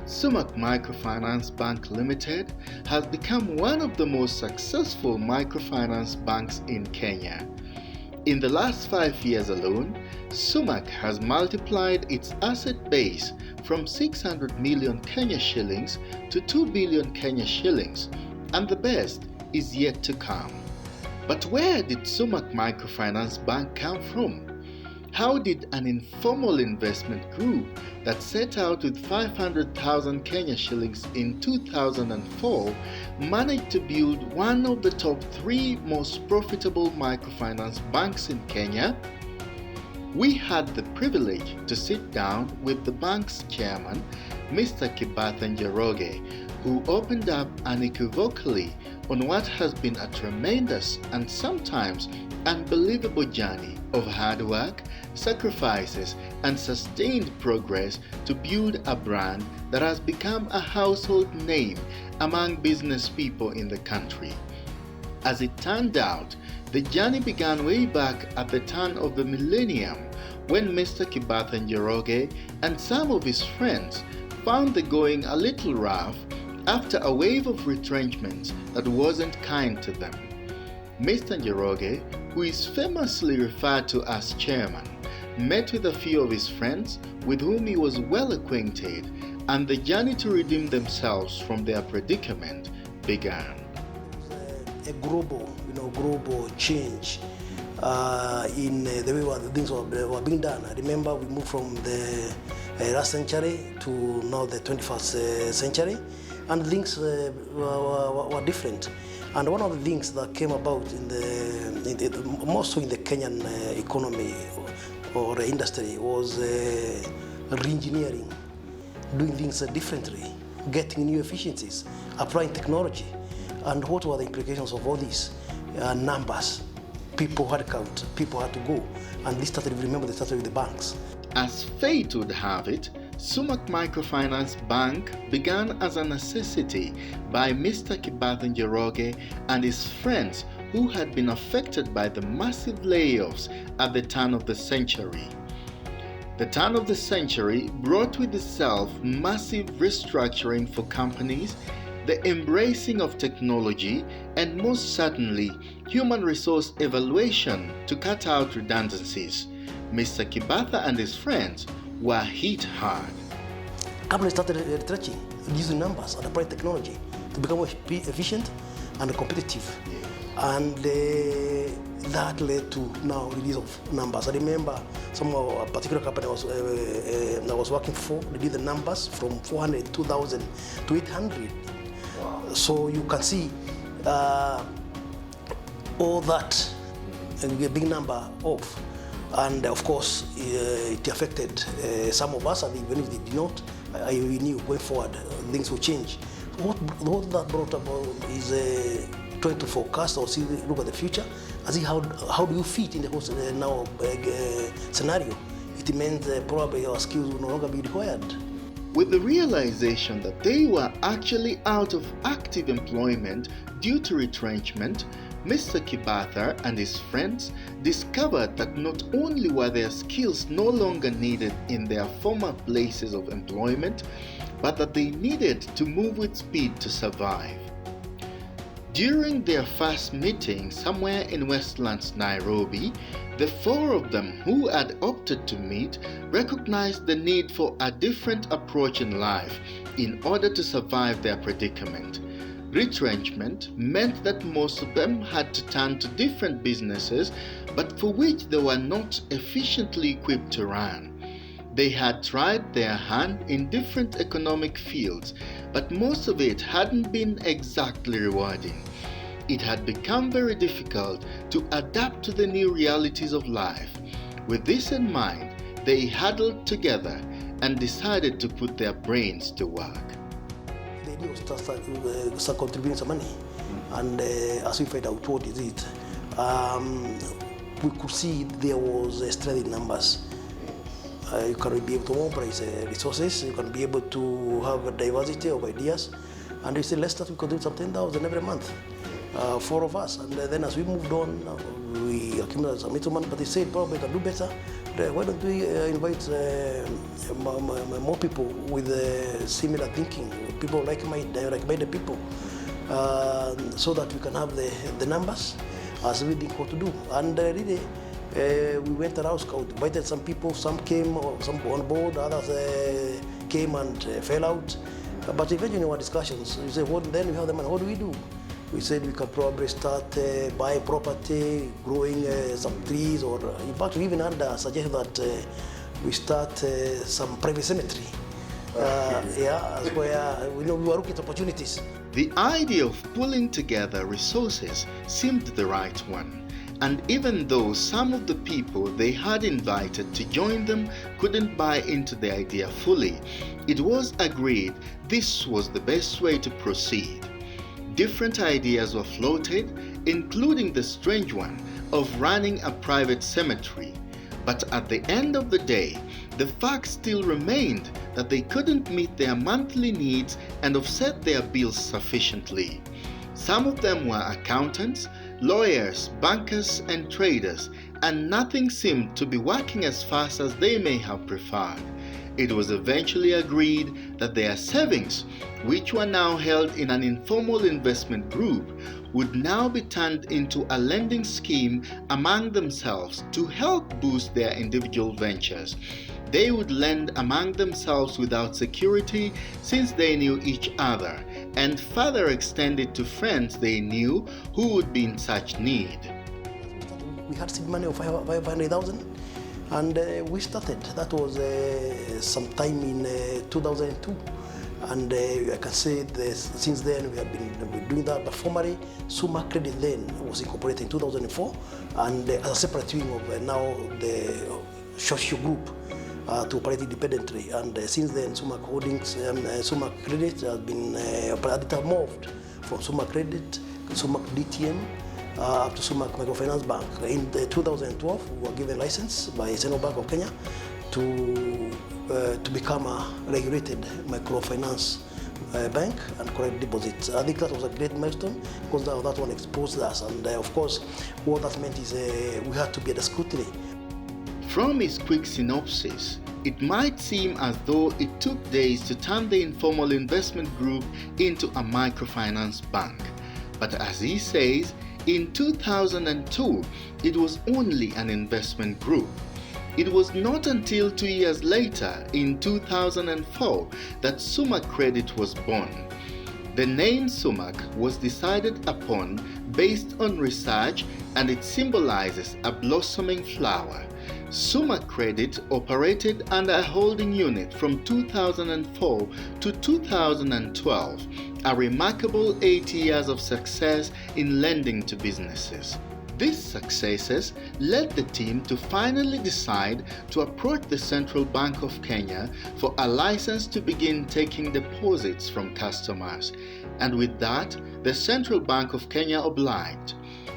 Sumac Microfinance Bank Limited has become one of the most successful microfinance banks in Kenya. In the last 5 years alone, Sumac has multiplied its asset base from 600 million Kenya shillings to 2 billion Kenya shillings, and the best is yet to come. But where did Sumac Microfinance Bank come from? How did an informal investment group that set out with 500,000 Kenya shillings in 2004 manage to build one of the top 3 most profitable microfinance banks in Kenya? We had the privilege to sit down with the bank's chairman, Mr. Kibatha Njoroge, who opened up unequivocally on what has been a tremendous and sometimes unbelievable journey of hard work, sacrifices, and sustained progress to build a brand that has become a household name among business people in the country. As it turned out, the journey began way back at the turn of the millennium when Mr. Kibatha Njoroge and some of his friends found the going a little rough after a wave of retrenchments that wasn't kind to them. Mr. Njoroge, who is famously referred to as chairman, met with a few of his friends with whom he was well acquainted, and the journey to redeem themselves from their predicament began. A global change in the way things were being done. I remember we moved from the last century to now the 21st century, and things were different. And one of the things that came about more so in the Kenyan economy or industry was re-engineering, doing things differently, getting new efficiencies, applying technology. And what were the implications of all these? Numbers. People had to count, people had to go. And this started, remember, they started with the banks. As fate would have it, Sumac Microfinance Bank began as a necessity by Mr. Kibatha Njoroge and his friends who had been affected by the massive layoffs at the turn of the century. The turn of the century brought with itself massive restructuring for companies, the embracing of technology, and most certainly human resource evaluation to cut out redundancies. Mr. Kibatha and his friends were hit hard. Companies started retrenching, using numbers and applying technology to become more efficient and competitive. And that led to now release of numbers. I remember a particular company I was working for, they did the numbers from 400, 2,000 to 800. Wow. So you can see all that, and a big number of. And of course, it affected some of us, and even if they did not, we knew going forward things will change. What that brought about is trying to forecast or see, look at the future, and see how do you fit in the whole now scenario. It meant probably our skills will no longer be required. With the realization that they were actually out of active employment due to retrenchment, Mr. Kibatha and his friends discovered that not only were their skills no longer needed in their former places of employment, but that they needed to move with speed to survive. During their first meeting somewhere in Westlands, Nairobi, the 4 of them who had opted to meet recognized the need for a different approach in life in order to survive their predicament. Retrenchment meant that most of them had to turn to different businesses, but for which they were not efficiently equipped to run. They had tried their hand in different economic fields, but most of it hadn't been exactly rewarding. It had become very difficult to adapt to the new realities of life. With this in mind, they huddled together and decided to put their brains to work. The idea was to start contributing some money, and as we find out what is it, we could see there was a strength in numbers. You can be able to mobilize resources. You can be able to have a diversity of ideas. And we said, let's start, we could do some 10,000 every month, 4 of us. And then as we moved on, we accumulated some little money, but they said probably we can do better. Why don't we invite more people with similar thinking, people like-minded people, so that we can have the numbers as we think what to do. And really, we went around, invited some people, some came, some on board, others came and fell out. But eventually in our discussions, we said, well, then we have the money, what do we do? We said we can probably start buying property, growing some trees, or in fact we even had suggested that we start some private cemetery. Where we were looking at opportunities. The idea of pulling together resources seemed the right one. And even though some of the people they had invited to join them couldn't buy into the idea fully, it was agreed this was the best way to proceed. Different ideas were floated, including the strange one of running a private cemetery. But at the end of the day, the fact still remained that they couldn't meet their monthly needs and offset their bills sufficiently. Some of them were accountants, lawyers, bankers, and traders, and nothing seemed to be working as fast as they may have preferred. It was eventually agreed that their savings, which were now held in an informal investment group, would now be turned into a lending scheme among themselves to help boost their individual ventures. They would lend among themselves without security since they knew each other, and further extended to friends they knew who would be in such need. We had seed money of 500,000 and we started. That was sometime in 2002. And I can say that since then we have been doing that. But formerly, Sumac Credit then was incorporated in 2004, and as a separate wing of now the social group to operate independently. And since then, Sumac Holdings and Sumac Credit has been moved from Sumac Credit, Sumac DTM, up to Sumac Microfinance Bank. In 2012, we were given license by Central Bank of Kenya to become a regulated microfinance bank and collect deposits. I think that was a great milestone because that one exposed us, and of course what that meant is we had to be at scrutiny. From his quick synopsis, it might seem as though it took days to turn the informal investment group into a microfinance bank. But as he says, in 2002, it was only an investment group. It was not until 2 years later, in 2004, that Sumac Credit was born. The name Sumac was decided upon based on research, and it symbolizes a blossoming flower. Sumac Credit operated under a holding unit from 2004 to 2012, a remarkable 8 years of success in lending to businesses. These successes led the team to finally decide to approach the Central Bank of Kenya for a license to begin taking deposits from customers. And with that, the Central Bank of Kenya obliged.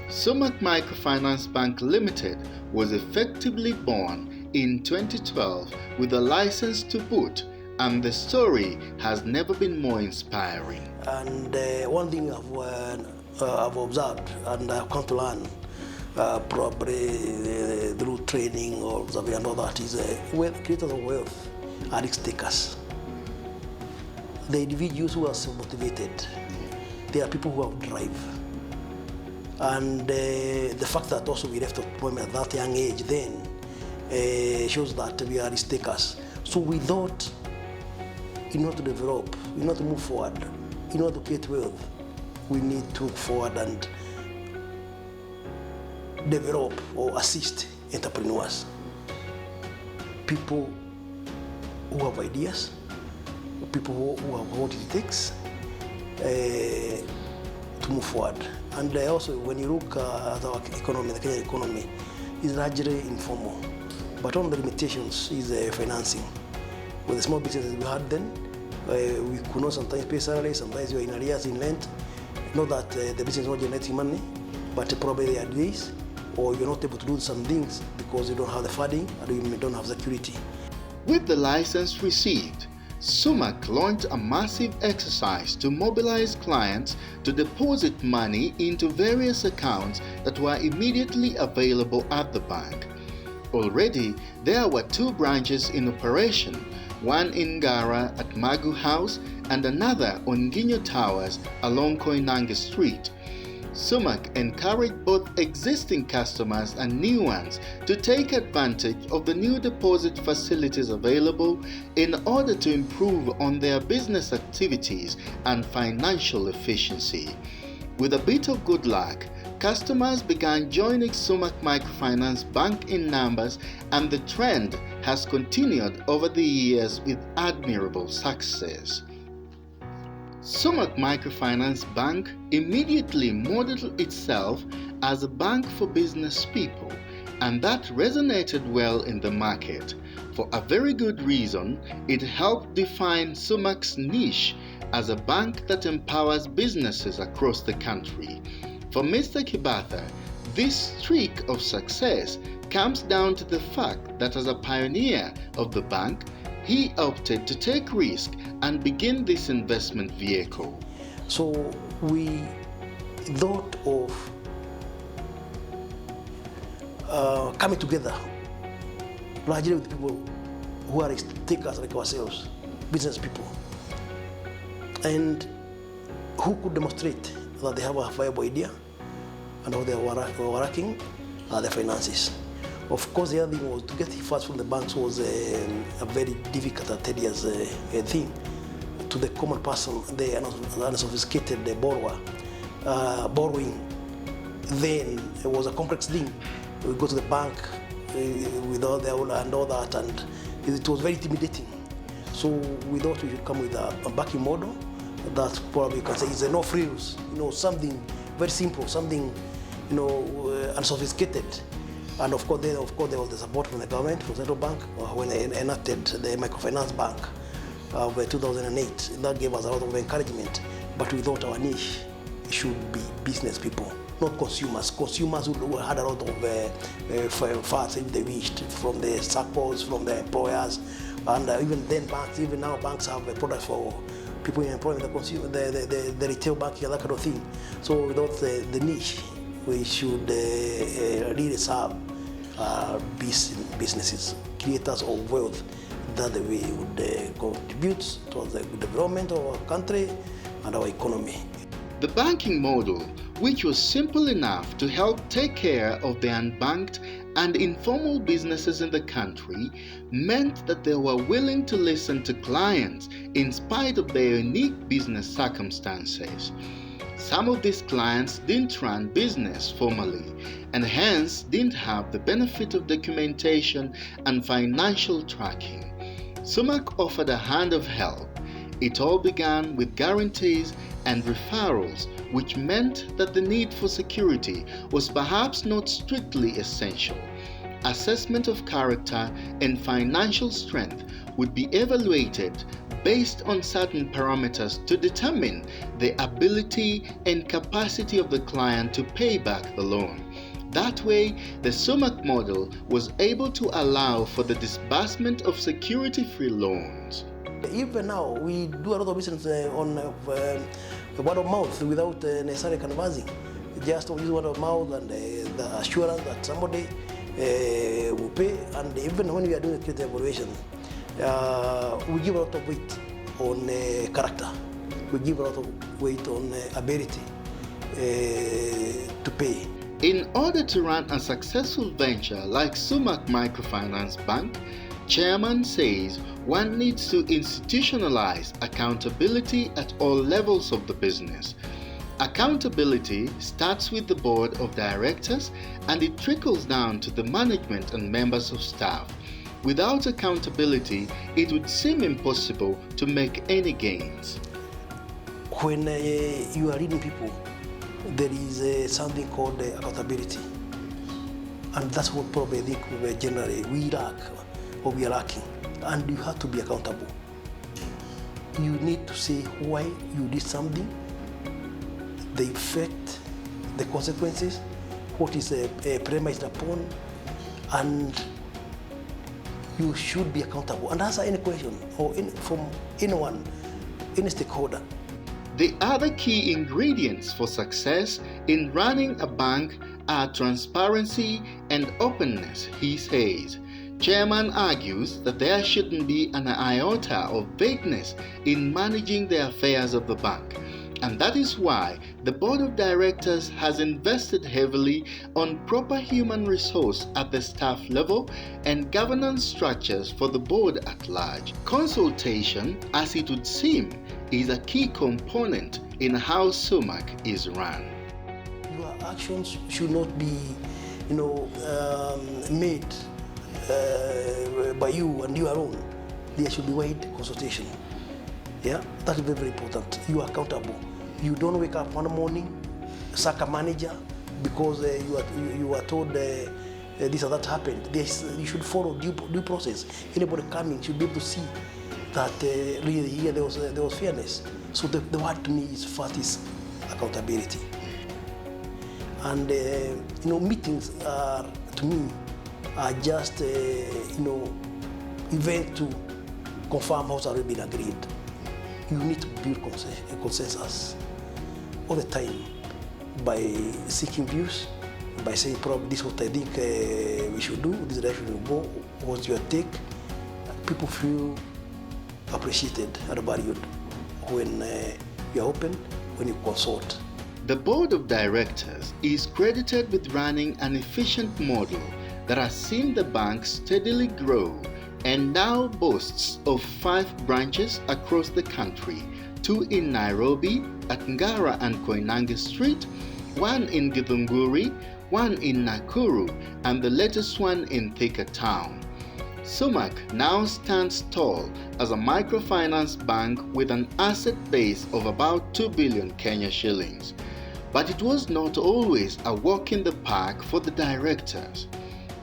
Sumac Microfinance Bank Limited was effectively born in 2012 with a license to boot, and the story has never been more inspiring. And one thing I've observed and I've come to learn probably through training or observing and all that is creators of wealth are risk takers. The individuals who are self-motivated, they are people who have drive. And the fact that also we left employment at that young age then shows that we are risk takers. So we thought, in order to develop, in order to move forward, in order to create wealth, we need to look forward and develop or assist entrepreneurs, people who have ideas, people who have what it takes to move forward. And also, when you look at our economy, the Kenyan economy is largely informal, but one of the limitations is financing. With the small businesses we had then, we could not sometimes pay salaries, sometimes you are in arrears in rent. Not that the business is not generating money, but probably there are days, or you're not able to do some things because you don't have the funding and you don't have security. With the license received, Sumac launched a massive exercise to mobilize clients to deposit money into various accounts that were immediately available at the bank. Already, there were 2 branches in operation, one in Ngara at Magu House and another on Ginyo Towers along Koinange Street. Sumac encouraged both existing customers and new ones to take advantage of the new deposit facilities available in order to improve on their business activities and financial efficiency. With a bit of good luck, customers began joining Sumac Microfinance Bank in numbers, and the trend has continued over the years with admirable success. Sumac Microfinance Bank immediately modeled itself as a bank for business people, and that resonated well in the market. For a very good reason, it helped define Sumac's niche as a bank that empowers businesses across the country. For Mr. Kibatha, this streak of success comes down to the fact that as a pioneer of the bank, he opted to take risk and begin this investment vehicle. So we thought of coming together largely with people who are risk takers like ourselves, business people, and who could demonstrate that they have a viable idea and how they are working their finances. Of course, the other thing was to get funds from the banks was a very difficult and tedious thing to the common person, the unsophisticated borrower. Borrowing then it was a complex thing. We go to the bank with all that, and it was very intimidating. So we thought we should come with a banking model that probably you can say is a no frills, something very simple, something unsophisticated. And of course, there was the support from the government, from the Central Bank, when they enacted the Microfinance Bank of 2008. That gave us a lot of encouragement. But we thought our niche should be business people, not consumers. Consumers who had a lot of funds if they wished, from the SACCOs, from the employers, and even then banks. Even now, banks have a product for people in employment, the consumer, the retail banking, that kind of thing. So we thought the niche we should really serve businesses, creators of wealth, that we would contribute towards the development of our country and our economy. The banking model, which was simple enough to help take care of the unbanked and informal businesses in the country, meant that they were willing to listen to clients in spite of their unique business circumstances. Some of these clients didn't run business formally and hence didn't have the benefit of documentation and financial tracking. Sumac offered a hand of help. It all began with guarantees and referrals, which meant that the need for security was perhaps not strictly essential. Assessment of character and financial strength would be evaluated based on certain parameters to determine the ability and capacity of the client to pay back the loan. That way, the Sumac model was able to allow for the disbursement of security-free loans. Even now, we do a lot of business on word of mouth without necessarily canvassing. Just use word of mouth and the assurance that somebody will pay. And even when we are doing a credit evaluation, we give a lot of weight on character. We give a lot of weight on ability to pay. In order to run a successful venture like Sumac Microfinance Bank, Chairman says one needs to institutionalize accountability at all levels of the business. Accountability starts with the board of directors and it trickles down to the management and members of staff. Without accountability, it would seem impossible to make any gains. When you are leading people, there is something called accountability. And that's what probably I think generally we lack, or we are lacking. And you have to be accountable. You need to say why you did something, the effect, the consequences, what is premised upon, and you should be accountable and answer any question from anyone, any stakeholder. The other key ingredients for success in running a bank are transparency and openness, he says. Chairman argues that there shouldn't be an iota of vagueness in managing the affairs of the bank, and that is why the board of directors has invested heavily on proper human resource at the staff level and governance structures for the board at large. Consultation, as it would seem, is a key component in how Sumac is run. Your actions should not be, made by you and you alone. There should be wide consultation. Yeah, that is very, very important. You are accountable. You don't wake up one morning, sack a manager because you are told this or that happened. You should follow due process. Anybody coming should be able to see that really here there was fairness. So the word to me is first is accountability. And meetings are, to me, are just event to confirm what's already been agreed. You need to build a consensus all the time by seeking views, by saying probably this is what I think we should do, this direction we go, what's your take. People feel appreciated and valued when you're open, when you consult. The board of directors is credited with running an efficient model that has seen the bank steadily grow and now boasts of 5 branches across the country, 2 in Nairobi at Ngara and Koinange Street, 1 in Githunguri, 1 in Nakuru, and the latest one in Thika Town. Sumac now stands tall as a microfinance bank with an asset base of about 2 billion Kenya shillings. But it was not always a walk in the park for the directors.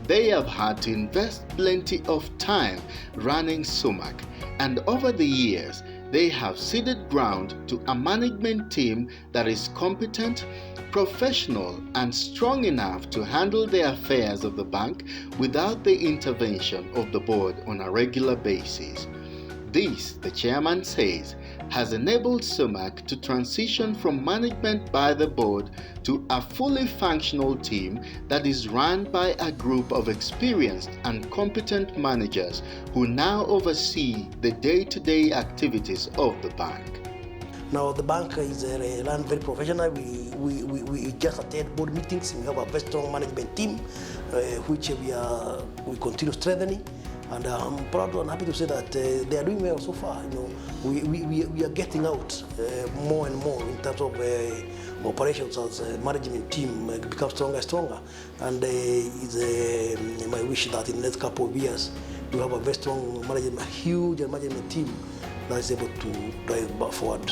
They have had to invest plenty of time running Sumac, and over the years, they have ceded ground to a management team that is competent, professional, and strong enough to handle the affairs of the bank without the intervention of the board on a regular basis. This, the chairman says, has enabled Sumac to transition from management by the board to a fully functional team that is run by a group of experienced and competent managers who now oversee the day-to-day activities of the bank. Now the bank is run very professional. We just attend board meetings. We have a very strong management team, which we continue strengthening. And I'm proud and happy to say that they are doing well so far. We are getting out more and more in terms of operations as a management team becomes stronger and stronger. And it's my wish that in the next couple of years we have a very strong management, huge management team that is able to drive forward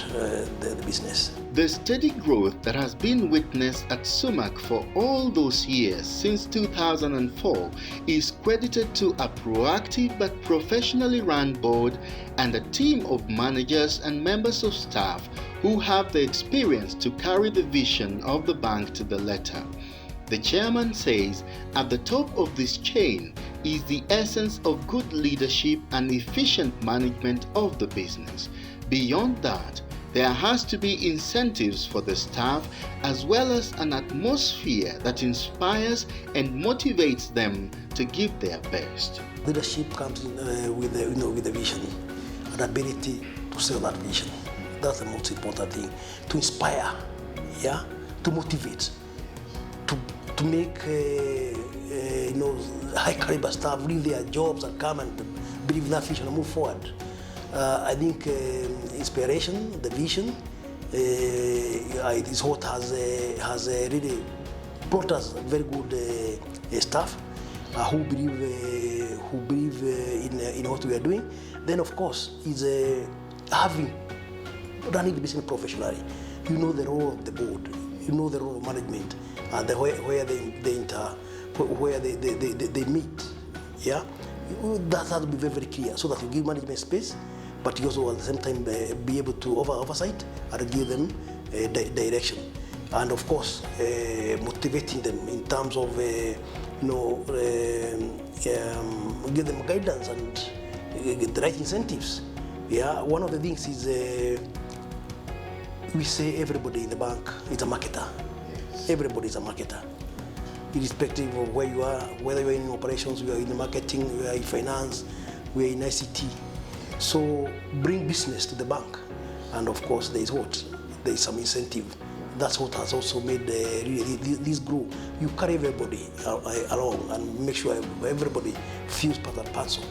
the business. The steady growth that has been witnessed at Sumac for all those years since 2004 is credited to a proactive but professionally run board and a team of managers and members of staff who have the experience to carry the vision of the bank to the letter. The chairman says at the top of this chain is the essence of good leadership and efficient management of the business. Beyond that, there has to be incentives for the staff as well as an atmosphere that inspires and motivates them to give their best. Leadership comes with the vision and ability to sell that vision. That's the most important thing. To inspire, to motivate, to make high caliber staff leave their jobs and come and believe in that vision and move forward. I think inspiration, the vision, is what has really brought us very good staff who believe in what we are doing. Then of course is running the business professionally. You know the role of the board, you know the role of management, and where they meet. Yeah, that has to be very, very clear, so that you give management space, but you also at the same time be able to oversight and give them direction, and of course motivating them in terms of give them guidance and get the right incentives. Yeah, one of the things is we say everybody in the bank is a marketer. Yes. Everybody is a marketer, irrespective of where you are, whether you're in operations, we are in marketing, we are in finance, we are in ICT. So bring business to the bank, and of course there is some incentive. That's what has also made this grow. You carry everybody along and make sure everybody feels part and parcel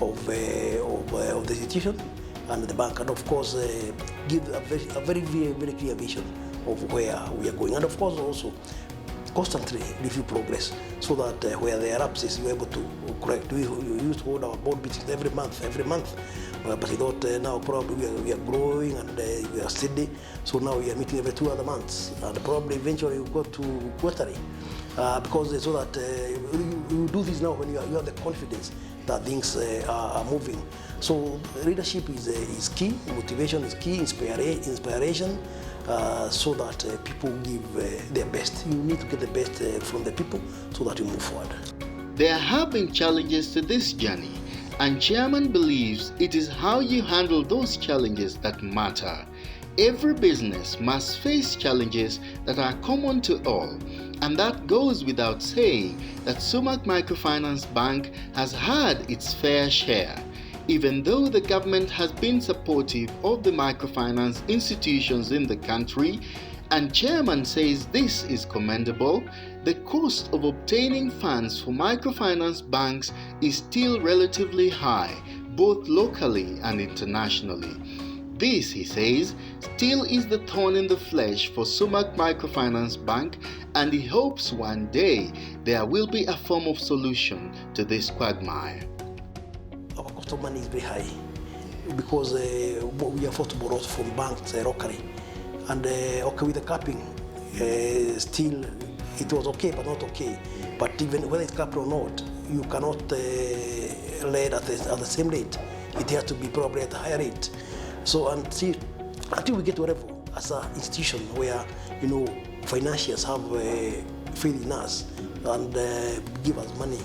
of the institution and the bank, and of course give a very clear vision of where we are going, and of course also constantly review progress so that where there are lapses you're able to correct. We used to hold our board meetings every month, but I thought now probably we are growing and we are steady, so now we are meeting every 2 other months, and probably eventually we'll go to quarterly, because so that you do this now when you have the confidence that things are moving. So leadership is key, motivation is key, inspiration, so that people give their best. You need to get the best from the people so that you move forward. There have been challenges to this journey, and Chairman believes it is how you handle those challenges that matter. Every business must face challenges that are common to all, and that goes without saying that Sumac Microfinance Bank has had its fair share. Even though the government has been supportive of the microfinance institutions in the country, and Chairman says this is commendable, the cost of obtaining funds for microfinance banks is still relatively high, both locally and internationally. This, he says, still is the thorn in the flesh for Sumac Microfinance Bank, and he hopes one day there will be a form of solution to this quagmire. Our cost of money is very high because we are forced to borrow from banks locally, and okay, with the capping, still it was okay but not okay. But even whether it's capped or not, you cannot lend at the same rate. It has to be probably at a higher rate. So until we get to a level as an institution where financiers have faith in us and give us money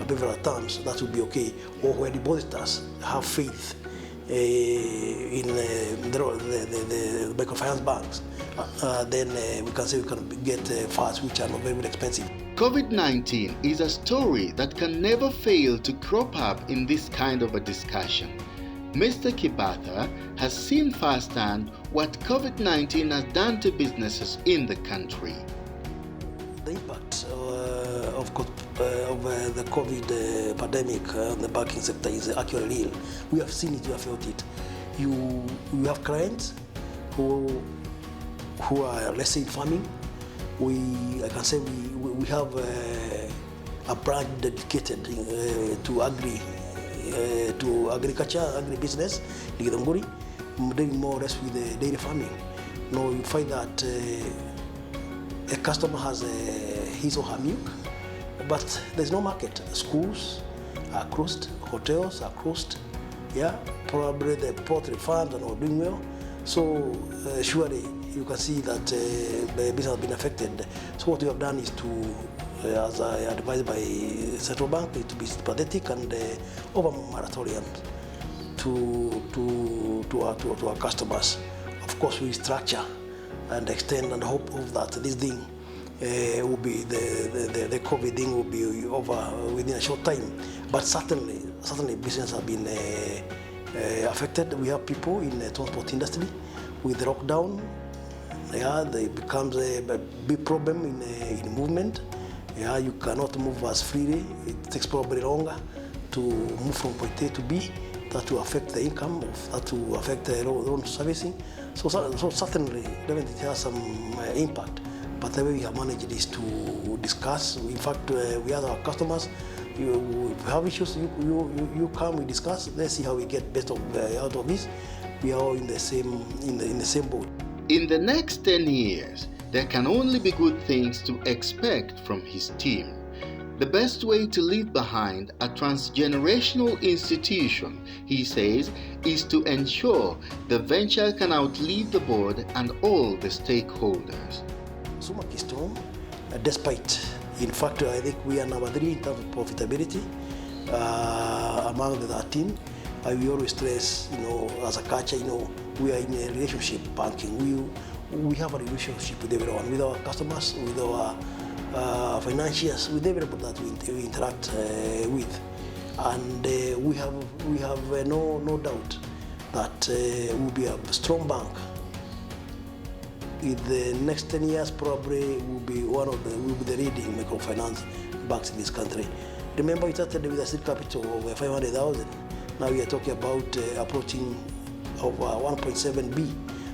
at several times, that would be okay. Or where depositors have faith in the microfinance banks, then we can say we can get funds which are not very expensive. COVID-19 is a story that can never fail to crop up in this kind of a discussion. Mr. Kibatha has seen firsthand what COVID-19 has done to businesses in the country. The impact of the COVID pandemic on the banking sector is actually real. We have seen it, we have felt it. You have clients who are, let's say, in farming. I can say we have a branch dedicated to agriculture, agribusiness, doing more or less with the dairy farming. Now you find that a customer has his or her milk, but there's no market. Schools are closed, hotels are closed. Yeah, probably the poultry farms are not doing well. So surely you can see that the business has been affected. So what we have done is to, as I advised by Central Bank, to be sympathetic and over moratorium to our customers. Of course, we structure and extend and hope that this thing will be the COVID thing will be over within a short time. But certainly business have been affected. We have people in the transport industry with the lockdown. Yeah, it becomes a big problem in movement. Yeah, you cannot move as freely. It takes probably longer to move from point A to B. That will affect the income, that will affect the loan servicing. So certainly, it has some impact. But the way we have managed is to discuss. In fact, we ask our customers, you have issues, you come, we discuss. Let's see how we get best out of this. We are all in the same boat. In the next 10 years, there can only be good things to expect from his team. The best way to leave behind a transgenerational institution, he says, is to ensure the venture can outlive the board and all the stakeholders. Sumac is strong, despite In fact, I think we are number 3 in terms of profitability among the 13. We always stress, as a culture, we are in a relationship banking. We have a relationship with everyone, with our customers, with our financiers, with everybody that we interact with. And we have no doubt that we'll be a strong bank. In the next 10 years, probably we'll be the leading microfinance banks in this country. Remember, we started with a seed capital of 500,000. Now we are talking about approaching over 1.7 B,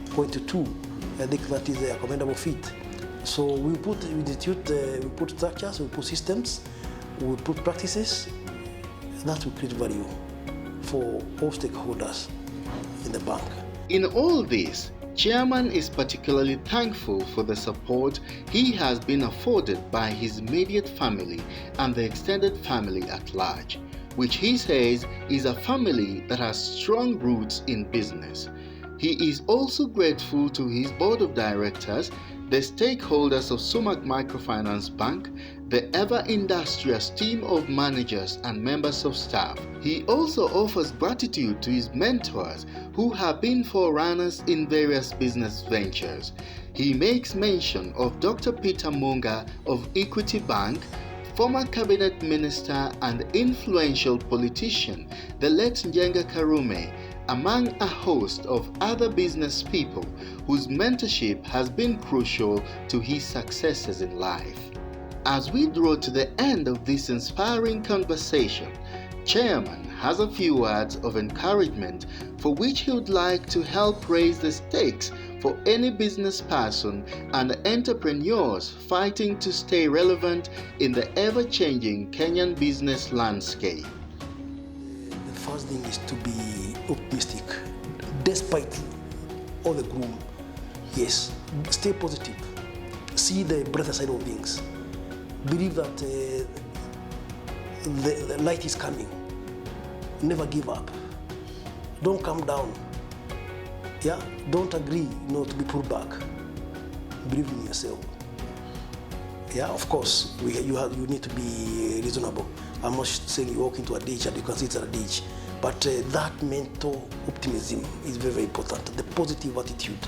0.2. I think that is a commendable feat. So we put structures, we put systems, we put practices that will create value for all stakeholders in the bank. In all this, Chairman is particularly thankful for the support he has been afforded by his immediate family and the extended family at large, which he says is a family that has strong roots in business. He is also grateful to his board of directors, the stakeholders of Sumac Microfinance Bank, the ever-industrious team of managers and members of staff. He also offers gratitude to his mentors who have been forerunners in various business ventures. He makes mention of Dr. Peter Munga of Equity Bank, former cabinet minister and influential politician, the late Njenga Karume, among a host of other business people whose mentorship has been crucial to his successes in life. As we draw to the end of this inspiring conversation, Chairman has a few words of encouragement for which he would like to help raise the stakes for any business person and entrepreneurs fighting to stay relevant in the ever-changing Kenyan business landscape. The first thing is to be optimistic, despite all the gloom. Yes, stay positive. See the brighter side of things. Believe that the light is coming. Never give up. Don't come down. Yeah, don't agree to be pulled back. Believe in yourself. Yeah, of course, you need to be reasonable. I'm not saying you walk into a ditch and you can see it's a ditch, but that mental optimism is very, very important. The positive attitude.